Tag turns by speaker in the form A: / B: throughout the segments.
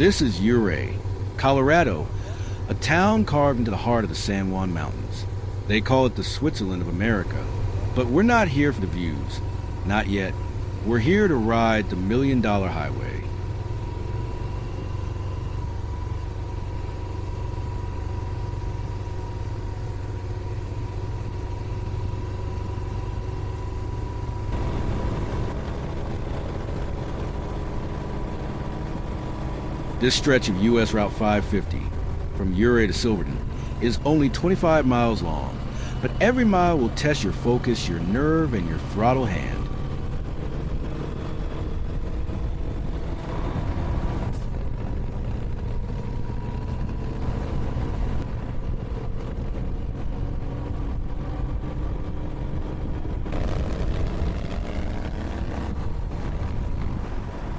A: This is Ouray, Colorado, a town carved into the heart of the San Juan Mountains. They call it the Switzerland of America. But we're not here for the views. Not yet. We're here to ride the $1 Million Highway. This stretch of U.S. Route 550, from Ouray to Silverton, is only 25 miles long, but every mile will test your focus, your nerve, and your throttle hand.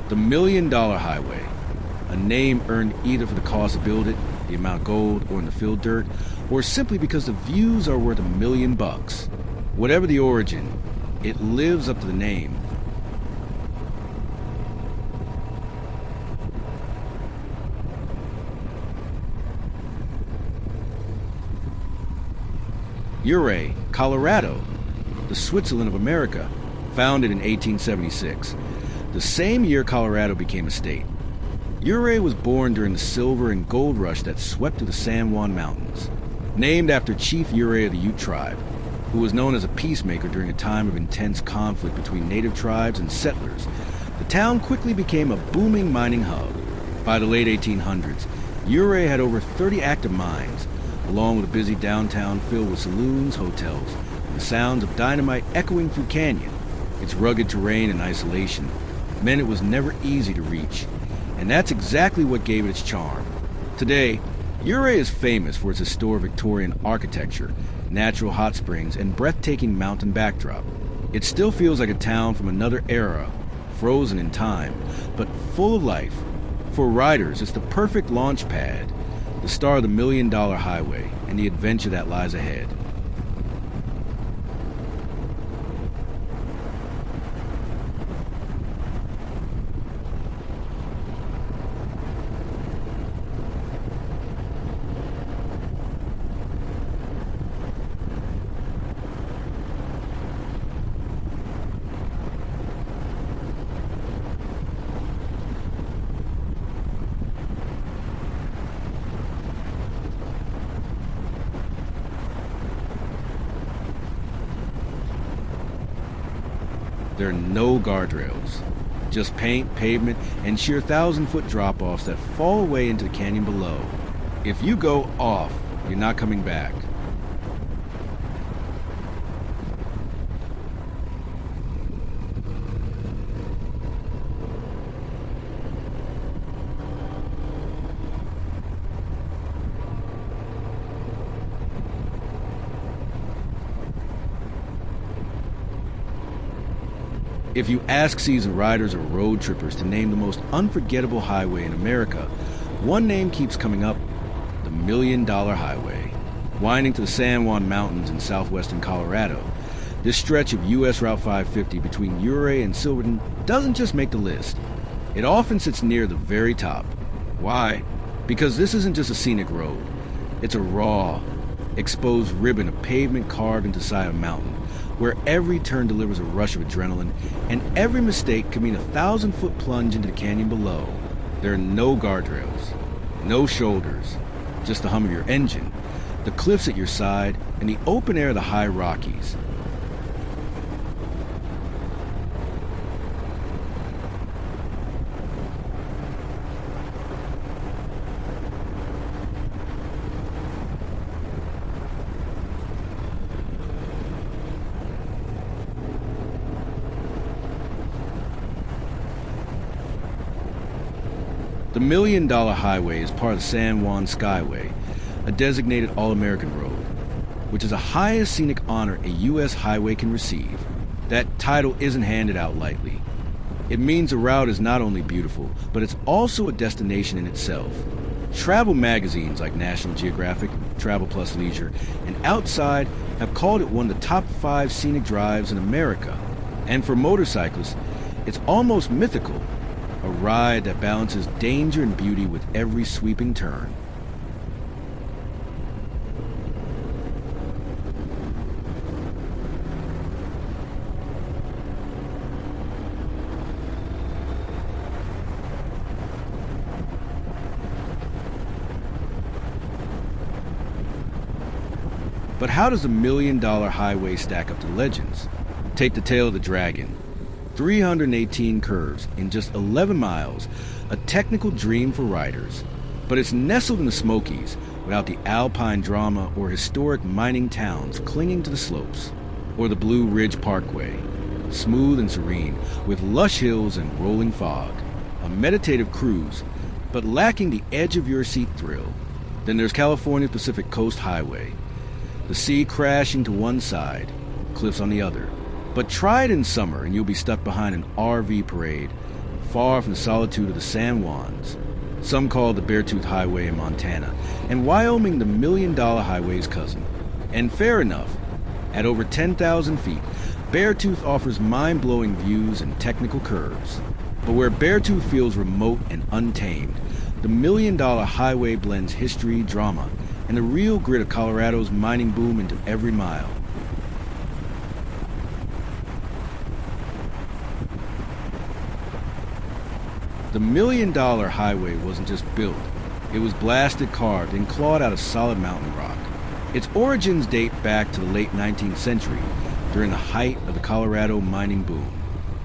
A: The $1 Million Highway. A name earned either for the cost to build it, the amount of gold, or in the field dirt, or simply because the views are worth $1 million. Whatever the origin, it lives up to the name. Ouray, Colorado, the Switzerland of America, founded in 1876, the same year Colorado became a state. Ouray was born during the silver and gold rush that swept through the San Juan Mountains. Named after Chief Ouray of the Ute tribe, who was known as a peacemaker during a time of intense conflict between native tribes and settlers, the town quickly became a booming mining hub. By the late 1800s, Ouray had over 30 active mines, along with a busy downtown filled with saloons, hotels, and the sounds of dynamite echoing through canyon. Its rugged terrain and isolation meant it was never easy to reach. And that's exactly what gave it its charm. Today, Ouray is famous for its historic Victorian architecture, natural hot springs, and breathtaking mountain backdrop. It still feels like a town from another era, frozen in time, but full of life. For riders, it's the perfect launch pad, the star of the $1 Million Highway, and the adventure that lies ahead. There are no guardrails, just paint, pavement, and sheer 1,000-foot drop-offs that fall away into the canyon below. If you go off, you're not coming back. If you ask seasoned riders or road trippers to name the most unforgettable highway in America, one name keeps coming up: the $1 Million Highway. Winding to the San Juan Mountains in southwestern Colorado, this stretch of U.S. Route 550 between Ouray and Silverton doesn't just make the list. It often sits near the very top. Why? Because this isn't just a scenic road. It's a raw, exposed ribbon of pavement carved into the side of a mountain, where every turn delivers a rush of adrenaline, and every mistake could mean a 1,000-foot plunge into the canyon below. There are no guardrails, no shoulders, just the hum of your engine, the cliffs at your side, and the open air of the high Rockies. The $1 Million Highway is part of the San Juan Skyway, a designated All-American road, which is the highest scenic honor a U.S. highway can receive. That title isn't handed out lightly. It means the route is not only beautiful, but it's also a destination in itself. Travel magazines like National Geographic, Travel Plus Leisure, and Outside have called it one of the top 5 scenic drives in America. And for motorcyclists, it's almost mythical. a ride that balances danger and beauty with every sweeping turn. But how does the $1 Million Highway stack up to legends? Take the tail of the dragon. 318 curves in just 11 miles, a technical dream for riders. But it's nestled in the Smokies without the alpine drama or historic mining towns clinging to the slopes. Or the Blue Ridge Parkway, smooth and serene, with lush hills and rolling fog. A meditative cruise, but lacking the edge-of-your-seat thrill. Then there's California's Pacific Coast Highway. The sea crashing to one side, cliffs on the other. But try it in summer and you'll be stuck behind an RV parade, far from the solitude of the San Juans. Some call it the Beartooth Highway in Montana, and Wyoming the $1 Million Highway's cousin. And fair enough, at over 10,000 feet, Beartooth offers mind-blowing views and technical curves. But where Beartooth feels remote and untamed, the $1 Million Highway blends history, drama, and the real grit of Colorado's mining boom into every mile. The $1 Million Highway wasn't just built, it was blasted, carved, and clawed out of solid mountain rock. Its origins date back to the late 19th century, during the height of the Colorado mining boom.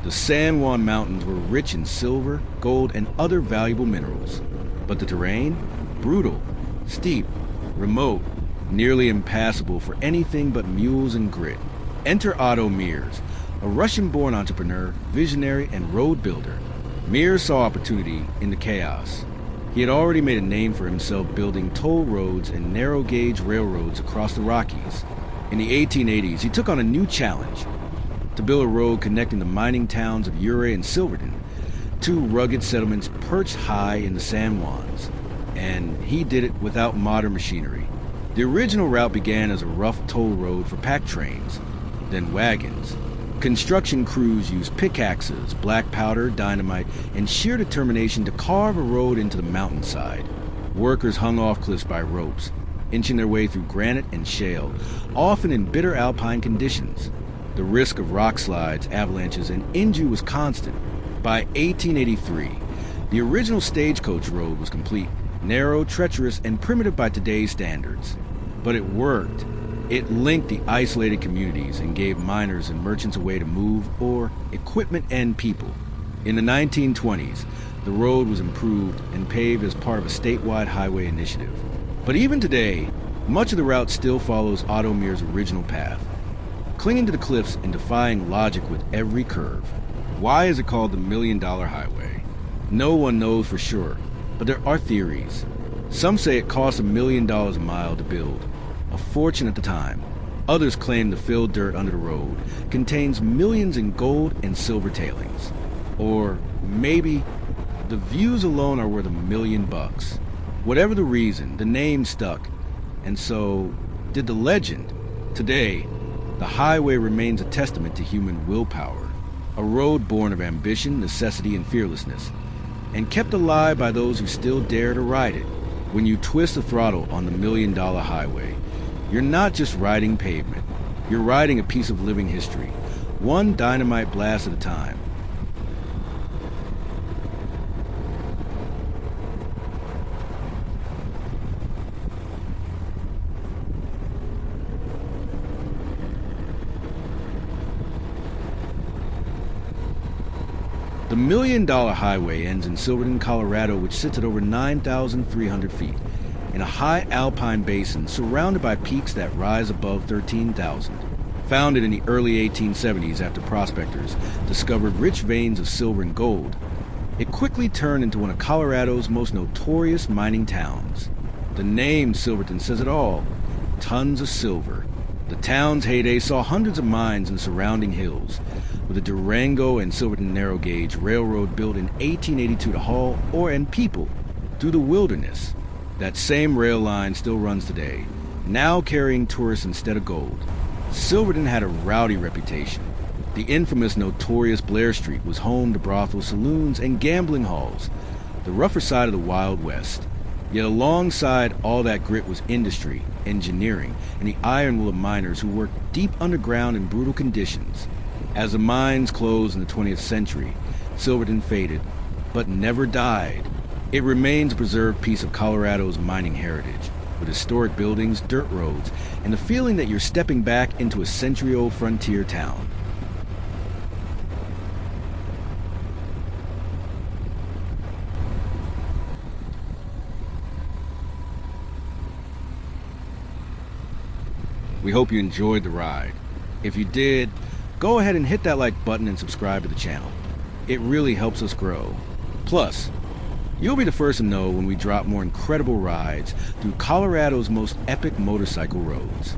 A: The San Juan Mountains were rich in silver, gold, and other valuable minerals. But the terrain? Brutal, steep, remote, nearly impassable for anything but mules and grit. Enter Otto Mears, a Russian-born entrepreneur, visionary, and road builder. Mears saw opportunity in the chaos. He had already made a name for himself building toll roads and narrow-gauge railroads across the Rockies. In the 1880s, he took on a new challenge, to build a road connecting the mining towns of Ouray and Silverton, two rugged settlements perched high in the San Juans. And he did it without modern machinery. The original route began as a rough toll road for pack trains, then wagons. Construction crews used pickaxes, black powder, dynamite, and sheer determination to carve a road into the mountainside. Workers hung off cliffs by ropes, inching their way through granite and shale, often in bitter alpine conditions. The risk of rock slides, avalanches, and injury was constant. By 1883, the original stagecoach road was complete, narrow, treacherous, and primitive by today's standards. But it worked. It linked the isolated communities and gave miners and merchants a way to move, or equipment and people. In the 1920s, the road was improved and paved as part of a statewide highway initiative. But even today, much of the route still follows Otto Mears' original path, clinging to the cliffs and defying logic with every curve. Why is it called the $1 Million Highway? No one knows for sure, but there are theories. Some say it cost $1 million a mile to build, a fortune at the time. Others claim the filled dirt under the road contains millions in gold and silver tailings. Or maybe the views alone are worth $1 million. Whatever the reason, the name stuck. And so did the legend. Today, the highway remains a testament to human willpower, a road born of ambition, necessity, and fearlessness, and kept alive by those who still dare to ride it. When you twist the throttle on the $1 Million Highway, you're not just riding pavement. You're riding a piece of living history, one dynamite blast at a time. The $1 Million Highway ends in Silverton, Colorado, which sits at over 9,300 feet, in a high alpine basin surrounded by peaks that rise above 13,000. Founded in the early 1870s after prospectors discovered rich veins of silver and gold, it quickly turned into one of Colorado's most notorious mining towns. The name Silverton says it all. Tons of silver. The town's heyday saw hundreds of mines in the surrounding hills, with the Durango and Silverton narrow gauge railroad built in 1882 to haul ore and people through the wilderness. That same rail line still runs today, now carrying tourists instead of gold. Silverton had a rowdy reputation. The infamous notorious Blair Street was home to brothel saloons and gambling halls, the rougher side of the Wild West. Yet alongside all that grit was industry, engineering, and the iron will of miners who worked deep underground in brutal conditions. As the mines closed in the 20th century, Silverton faded, but never died. It remains a preserved piece of Colorado's mining heritage, with historic buildings, dirt roads, and the feeling that you're stepping back into a century-old frontier town. We hope you enjoyed the ride. If you did, go ahead and hit that like button and subscribe to the channel. It really helps us grow. Plus, you'll be the first to know when we drop more incredible rides through Colorado's most epic motorcycle roads.